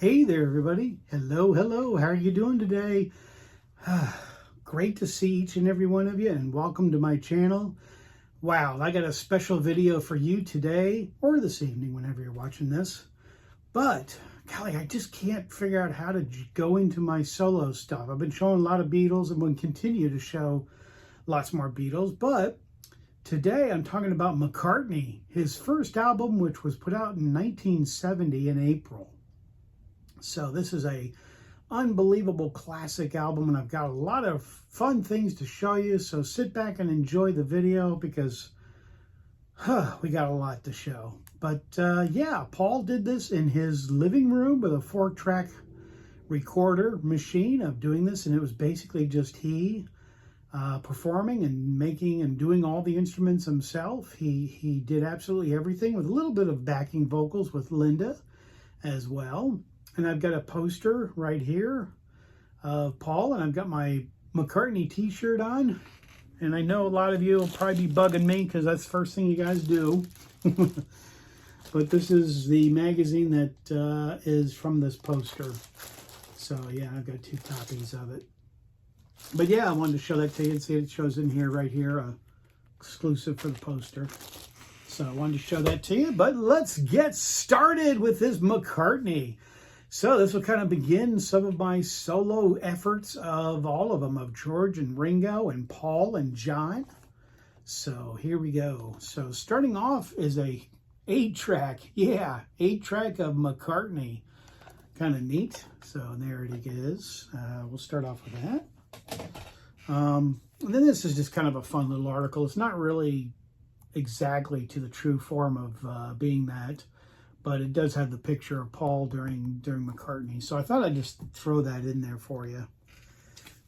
Hey there, everybody. Hello, hello. How are you doing today? Great to see each and every one of you, and welcome to my channel. Wow, I got a special video for you today, or this evening, whenever you're watching this. But, golly, I just can't figure out how to go into my solo stuff. I've been showing a lot of Beatles, and will continue to show lots more Beatles. But today, I'm talking about McCartney, his first album, which was put out in 1970 in April. So this is a unbelievable classic album, and I've got a lot of fun things to show you. So sit back and enjoy the video because we got a lot to show. But yeah, Paul did this in his living room with a 4-track recorder machine of doing this, and it was basically just he performing and making and doing all the instruments himself. He did absolutely everything with a little bit of backing vocals with Linda as well. And I've got a poster right here of Paul, and I've got my McCartney t-shirt on. And I know a lot of you will probably be bugging me because that's the first thing you guys do. But this is the magazine that is from this poster. So yeah, I've got 2 copies of it. But yeah, I wanted to show that to you and see it shows in here, right here, exclusive for the poster. So I wanted to show that to you, but let's get started with this McCartney. So this will kind of begin some of my solo efforts of all of them, of George and Ringo and Paul and John. So here we go. So starting off is a 8-track. Yeah, 8-track of McCartney. Kind of neat. So there it is. We'll start off with that. And then this is just kind of a fun little article. It's not really exactly to the true form of being that, but it does have the picture of Paul during McCartney. So I thought I'd just throw that in there for you.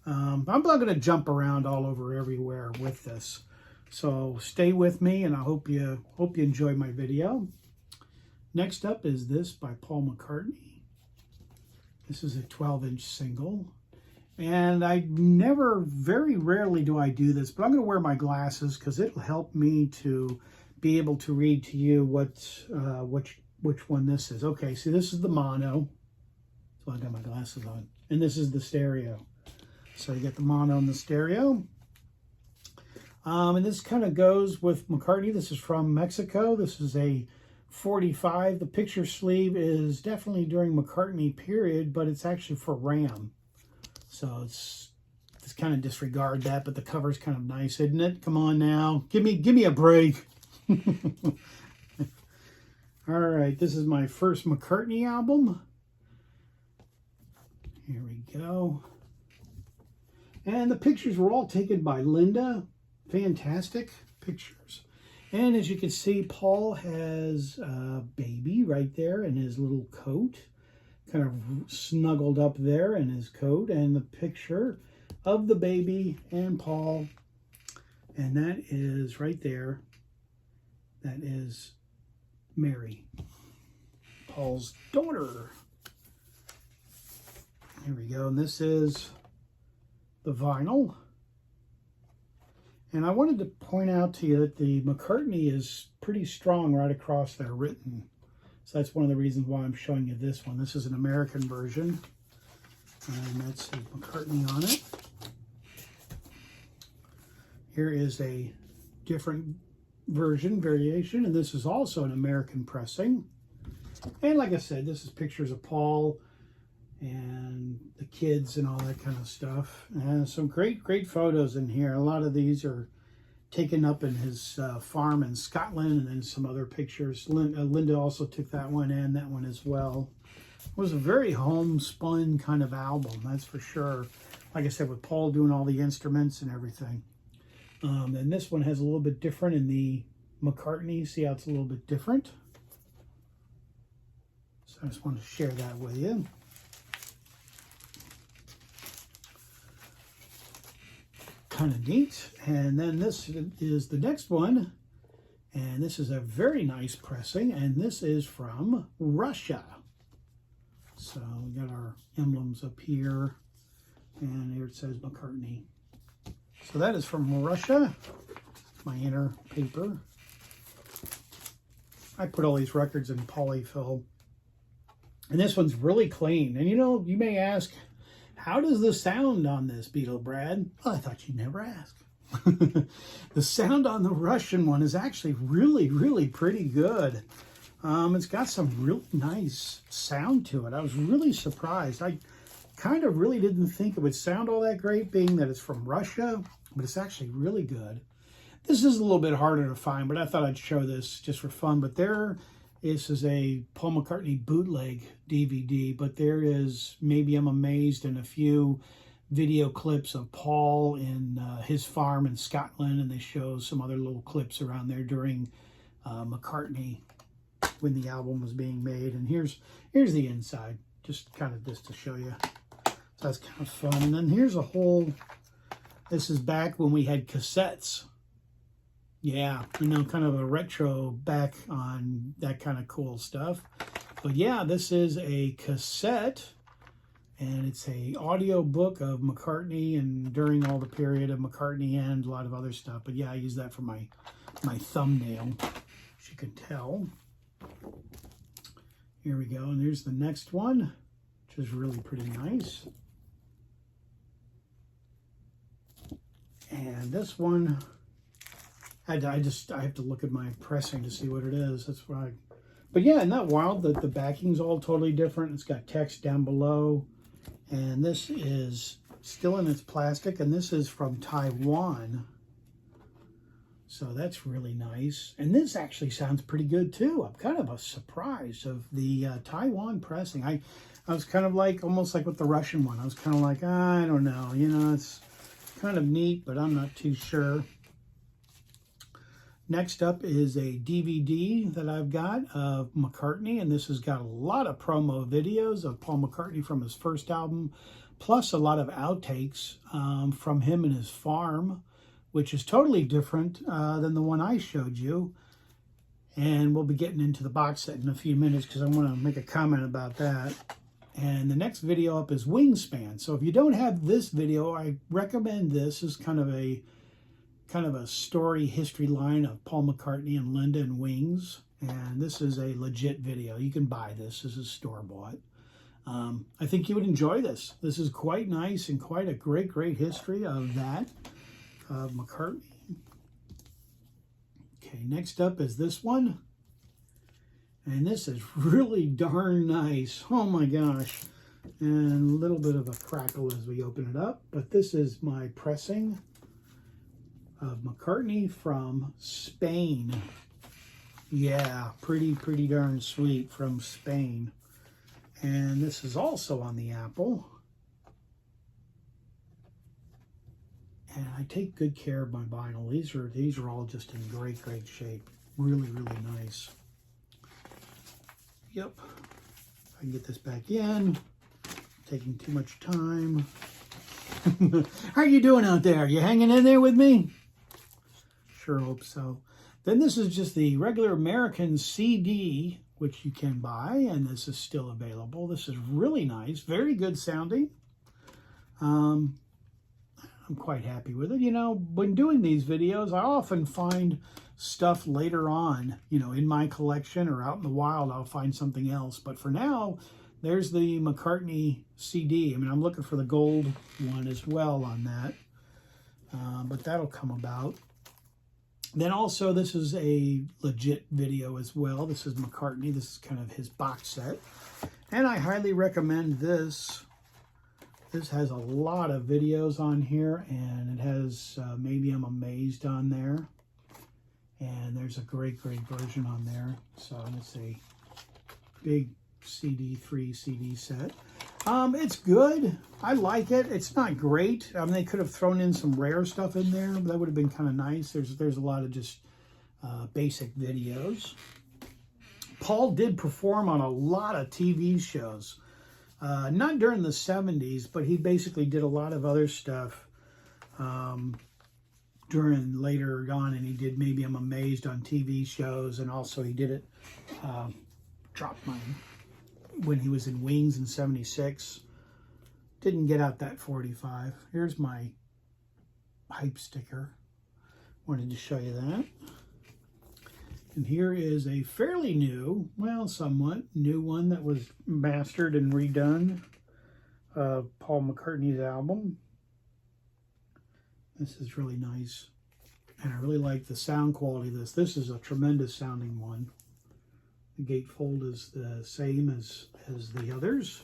I'm not going to jump around all over everywhere with this. So stay with me, and I hope you enjoy my video. Next up is this by Paul McCartney. This is a 12-inch single. And very rarely do I do this, but I'm going to wear my glasses because it'll help me to be able to read to you which one this is. Okay, see, this is the mono. So I got my glasses on. And this is the stereo. So you get the mono and the stereo. And this kind of goes with McCartney. This is from Mexico. This is a 45. The picture sleeve is definitely during McCartney period, but it's actually for Ram. So it's kind of disregard that, but the cover's kind of nice, isn't it? Come on now. Give me a break. All right, this is my first McCartney album. Here we go. And the pictures were all taken by Linda. Fantastic pictures. And as you can see, Paul has a baby right there in his little coat, kind of snuggled up there in his coat, and the picture of the baby and Paul. And that is right there. That is Mary, Paul's daughter. Here we go. And this is the vinyl. And I wanted to point out to you that the McCartney is pretty strong right across there written. So that's one of the reasons why I'm showing you this one. This is an American version. And that says McCartney on it. Here is a different variation, and this is also an American pressing. And like I said, this is pictures of Paul and the kids and all that kind of stuff. And some great photos in here. A lot of these are taken up in his farm in Scotland, and then some other pictures. Linda also took that one and that one as well. It was a very homespun kind of album, that's for sure. Like I said, with Paul doing all the instruments and everything. And this one has a little bit different in the McCartney. See how it's a little bit different? So I just want to share that with you. Kind of neat. And then this is the next one. And this is a very nice pressing. And this is from Russia. So we got our emblems up here. And here it says McCartney. So that is from Russia, my inner paper. I put all these records in polyfill And this one's really clean. And you know, you may ask, how does the sound on this Beetle, Brad? Well, I thought you'd never ask. The sound on the Russian one is actually really, really pretty good. It's got some really nice sound to it. I was really surprised. I kind of really didn't think it would sound all that great, being that it's from Russia, but it's actually really good. This is a little bit harder to find, but I thought I'd show this just for fun. But this is a Paul McCartney bootleg DVD, but there is Maybe I'm Amazed and a few video clips of Paul in his farm in Scotland, and they show some other little clips around there during McCartney when the album was being made. And here's the inside, just kind of just to show you. So that's kind of fun. And then here's a whole, this is back when we had cassettes. Yeah, you know, kind of a retro back on that kind of cool stuff. But yeah, this is a cassette, and it's a audio book of McCartney and during all the period of McCartney and a lot of other stuff. But yeah, I use that for my thumbnail, as you can tell. Here we go, and here's the next one, which is really pretty nice. And this one, I have to look at my pressing to see what it is. That's why. But yeah, isn't that wild that the backing's all totally different? It's got text down below. And this is still in its plastic, and this is from Taiwan. So that's really nice. And this actually sounds pretty good too. I'm kind of a surprise of the Taiwan pressing. I was kind of like, almost like with the Russian one. I was kind of like, I don't know. You know, it's kind of neat, but I'm not too sure. Next up is a DVD that I've got of McCartney, and this has got a lot of promo videos of Paul McCartney from his first album, plus a lot of outtakes from him and his farm, which is totally different than the one I showed you. And we'll be getting into the box set in a few minutes because I want to make a comment about that. And the next video up is Wingspan. So if you don't have this video, I recommend this as kind of a story history line of Paul McCartney and Linda and Wings. And this is a legit video. You can buy this. This is store-bought. I think you would enjoy this. This is quite nice and quite a great history of that, of McCartney. Okay, next up is this one. And this is really darn nice. Oh my gosh. And a little bit of a crackle as we open it up. But this is my pressing of McCartney from Spain. Yeah, pretty darn sweet, from Spain. And this is also on the Apple. And I take good care of my vinyl. These are all just in great shape. Really nice. Yep. If I can get this back in. Taking too much time. How are you doing out there? You hanging in there with me? Sure hope so. Then this is just the regular American CD, which you can buy, and this is still available. This is really nice, very good sounding. I'm quite happy with it. You know, when doing these videos, I often find stuff later on, you know, in my collection or out in the wild, I'll find something else. But for now, there's the McCartney CD. I mean, I'm looking for the gold one as well on that, but that'll come about. Then also, this is a legit video as well. This is McCartney. This is kind of his box set. And I highly recommend this. This has a lot of videos on here, and it has Maybe I'm Amazed on there. And there's a great version on there. So it's a big 3 CD set. It's good. I like it. It's not great. I mean, they could have thrown in some rare stuff in there, but that would have been kind of nice. There's a lot of just basic videos. Paul did perform on a lot of TV shows. Not during the 70s, but he basically did a lot of other stuff during later on, and he did Maybe I'm Amazed on TV shows, and also he did it, dropped mine, when he was in Wings in 76. Didn't get out that 45. Here's my hype sticker. Wanted to show you that. And here is a fairly new, well, somewhat new one that was mastered and redone. Paul McCartney's album. This is really nice. And I really like the sound quality of this. This is a tremendous sounding one. The gatefold is the same as the others.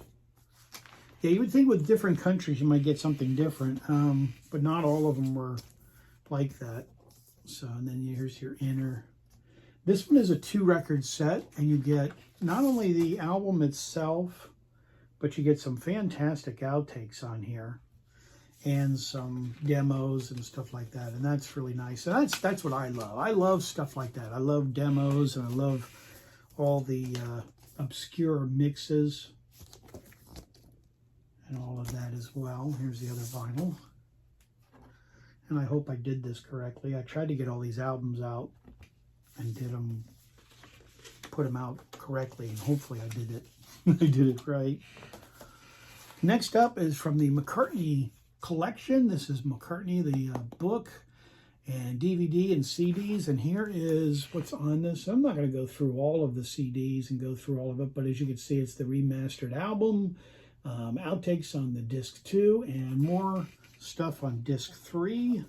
Yeah, you would think with different countries you might get something different, but not all of them were like that. So, and then here's your inner. This one is a 2-record set, and you get not only the album itself, but you get some fantastic outtakes on here, and some demos and stuff like that, and that's really nice. And that's what I love. I love stuff like that. I love demos, and I love all the obscure mixes and all of that as well. Here's the other vinyl. And I hope I did this correctly. I tried to get all these albums out and put them out correctly, and hopefully I did it. I did it right. Next up is from the McCartney collection. This is McCartney, the book and DVD and CDs, and here is what's on this. I'm not going to go through all of the CDs and go through all of it, but as you can see, it's the remastered album, outtakes on the disc 2, and more stuff on disc 3.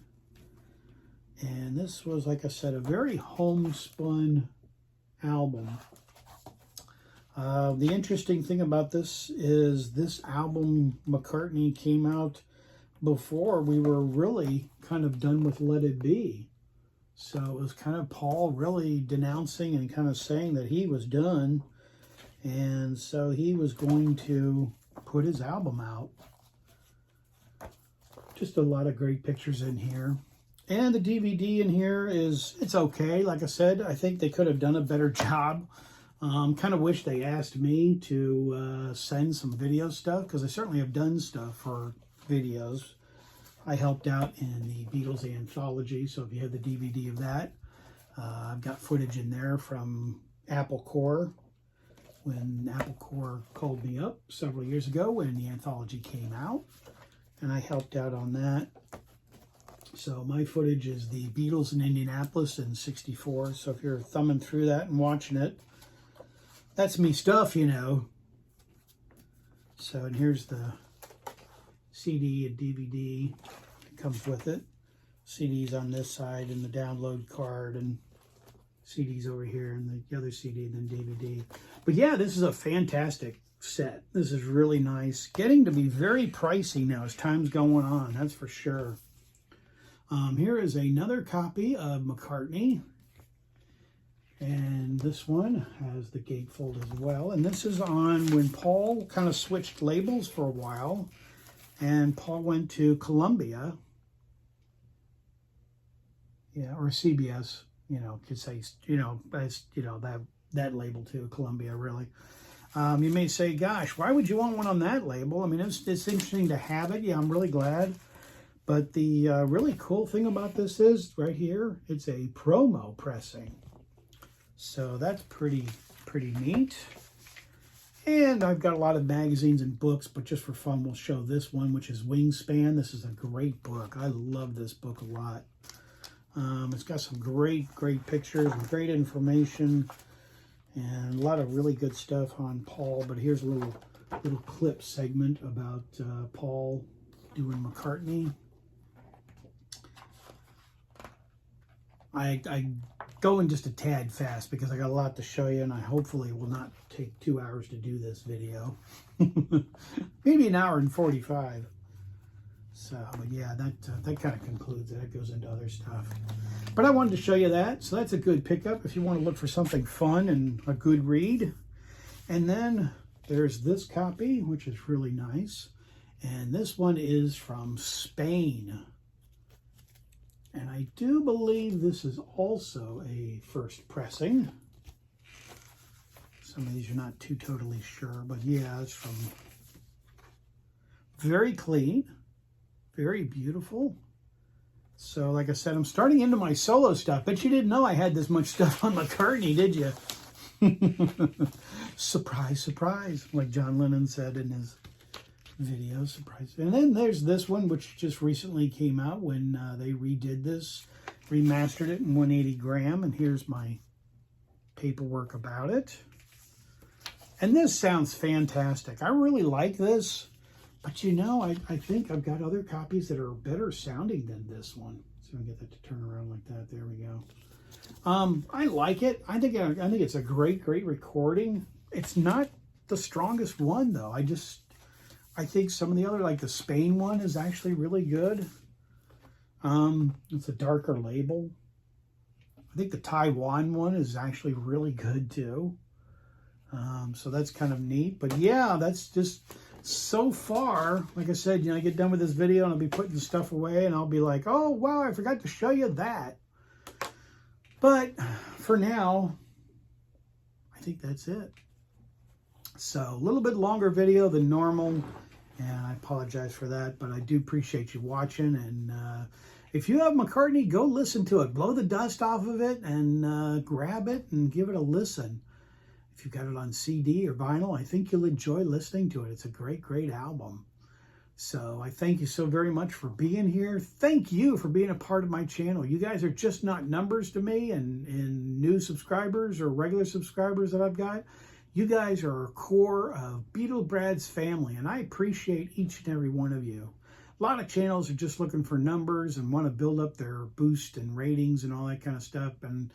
And this was, like I said, a very homespun album. The interesting thing about this is this album, McCartney, came out before we were really kind of done with Let It Be. So it was kind of Paul really denouncing and kind of saying that he was done. And so he was going to put his album out. Just a lot of great pictures in here. And the DVD in here it's okay. Like I said, I think they could have done a better job. Kind of wish they asked me to send some video stuff, because I certainly have done stuff for videos. I helped out in the Beatles anthology, so if you have the DVD of that, I've got footage in there from Apple Corps, when Apple Corps called me up several years ago when the anthology came out, and I helped out on that. So my footage is the Beatles in Indianapolis in '64, so if you're thumbing through that and watching it, that's me stuff, you know. So, and here's the CD and DVD that comes with it. CDs on this side and the download card, and CDs over here and the other CD and then DVD. But yeah, this is a fantastic set. This is really nice. Getting to be very pricey now as time's going on, that's for sure. Here is another copy of McCartney. And this one has the gatefold as well. And this is on when Paul kind of switched labels for a while. And Paul went to Columbia. Yeah, or CBS, you know, could say, you know, as, you know, that label too, Columbia, really. You may say, gosh, why would you want one on that label? I mean, it's interesting to have it. Yeah, I'm really glad. But the really cool thing about this is, right here, it's a promo pressing. So that's pretty neat. And I've got a lot of magazines and books, but just for fun, we'll show this one, which is Wingspan. This is a great book. I love this book a lot. It's got some great pictures and great information and a lot of really good stuff on Paul. But here's a little clip segment about Paul doing McCartney. I go in just a tad fast because I got a lot to show you, and I hopefully will not take 2 hours to do this video. Maybe an hour and 45. So, but yeah, that kind of concludes it. That goes into other stuff. But I wanted to show you that. So that's a good pickup if you want to look for something fun and a good read. And then there's this copy, which is really nice. And this one is from Spain. And I do believe this is also a first pressing. Some of these are not too totally sure, but yeah, it's from very clean, very beautiful. So like I said, I'm starting into my solo stuff, but you didn't know I had this much stuff on McCartney, did you? Surprise, surprise, like John Lennon said in his video, surprise. And then there's this one, which just recently came out when they redid this, remastered it in 180 gram. And here's my paperwork about it. And this sounds fantastic. I really like this. But you know, I think I've got other copies that are better sounding than this one. So I'll get that to turn around like that. There we go. I like it. I think it's a great recording. It's not the strongest one though. I think some of the other, like the Spain one, is actually really good. It's a darker label. I think the Taiwan one is actually really good too. So that's kind of neat. But yeah, that's just so far. Like I said, you know, I get done with this video and I'll be putting stuff away and I'll be like, oh wow, I forgot to show you that. But for now, I think that's it. So a little bit longer video than normal, and I apologize for that, but I do appreciate you watching. And if you have McCartney, go listen to it. Blow the dust off of it and grab it and give it a listen. If you've got it on CD or vinyl, I think you'll enjoy listening to it. It's a great album. So I thank you so very much for being here. Thank you for being a part of my channel. You guys are just not numbers to me and new subscribers or regular subscribers that I've got. You guys are a core of Beetle Brad's family, and I appreciate each and every one of you. A lot of channels are just looking for numbers and want to build up their boost and ratings and all that kind of stuff. And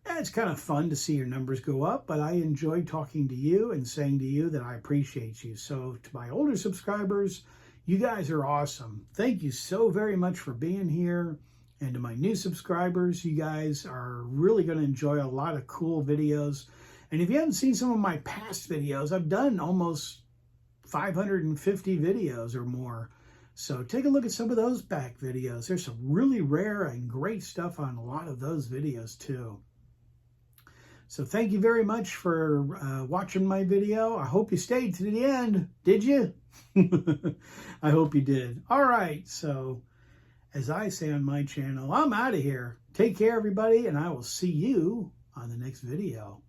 it's kind of fun to see your numbers go up, but I enjoy talking to you and saying to you that I appreciate you. So to my older subscribers, you guys are awesome. Thank you so very much for being here. And to my new subscribers, you guys are really going to enjoy a lot of cool videos. And if you haven't seen some of my past videos, I've done almost 550 videos or more. So take a look at some of those back videos. There's some really rare and great stuff on a lot of those videos too. So thank you very much for watching my video. I hope you stayed to the end. Did you? I hope you did. All right. So as I say on my channel, I'm out of here. Take care, everybody, and I will see you on the next video.